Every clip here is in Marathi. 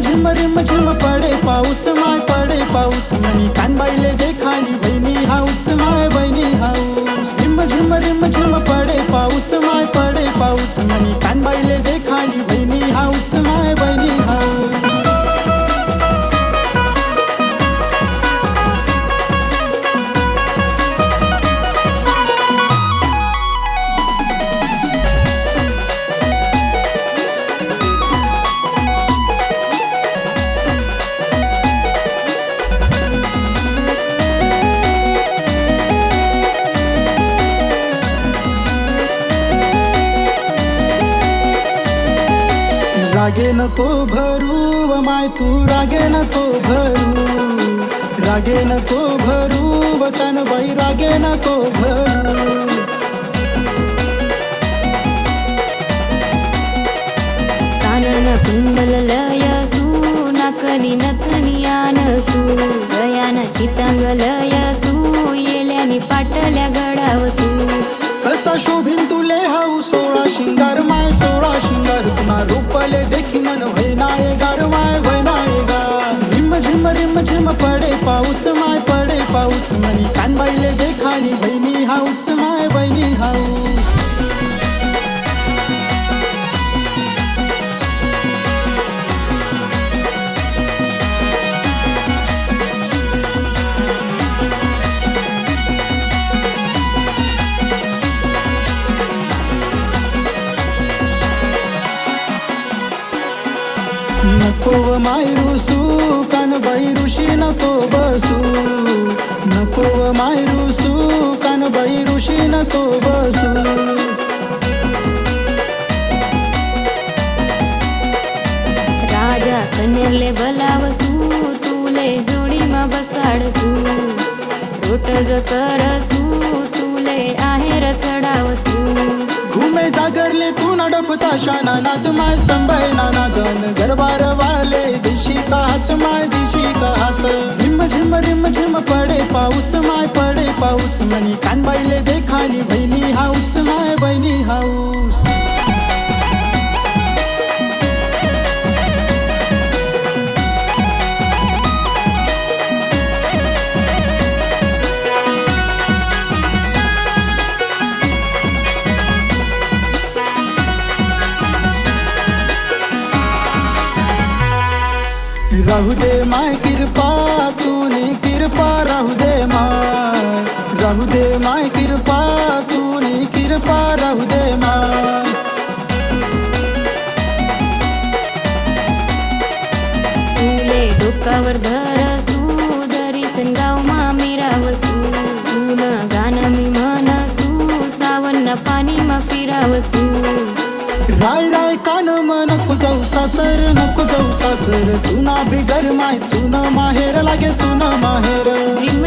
झिम रिम झिम पडे पाऊस माय पडे पाऊस मनी कानबाईले देखानी बहिणी हाऊस माय बहिणी हाऊस झिम रिम झिम पडे पाऊस माय पडे पाऊस मनी कानबाईले देखानी बहिणी हाऊस माय बहिणी हाऊस रागे नको भरू व माय तू रागे नको भरू रागे नको भरू व कानबाई रागे नको भरू कानन कुंडल लयसू नाकनी नथनी आनसू गयान चितांग लयसू येल्यानी पाटल्या गडावसू कसा शोभिन तुले हाऊ सोळा शिंगार माय सोळा शिंगार पुन्हा रूपले देखी मन वैनाय गार माय वैनाय गार रिम झिम पडे पाऊस माय पडे पाऊस मनी कानबाईले देखानी बहिणी हाऊस माय बहिणी हाऊस नको व माय रुसू कानबाई ऋषी नको बसू नको व माय रुसू कानबाई ऋषी नको बसू राजा कन्यरले बोलावसू तुले जोडीमा बसाडसू रोटज करसू तुले आहेर चढावसू घुमे जागरले तू ना डफता शाना नाद माय संभय नानादन गरबार वाले दिशी का हात माय दिशी का हात रिम झिम पडे पाऊस माय पडे पाऊस मनी कानबाईले देखानी बहिणी हाऊस माय बहिणी हाऊस राहू दे माय कृपा तूने कृपा राहू दे माय कृपा तूने कृपा राहू दे माय तुले डोकावर धरसू दरीसन गाव मा मिरावसू तुन गान मी म्हणसू सावन पाणी मा फिरावसू राय राय कान नको जाऊ सासर सुना बिगर माय सुन माहेर लागे सुन माहेर रिम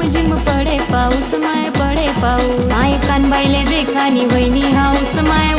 झिम पडे पाऊस माय पडे पाऊस माय कानबाईले देखानी वहिनी हाऊस माय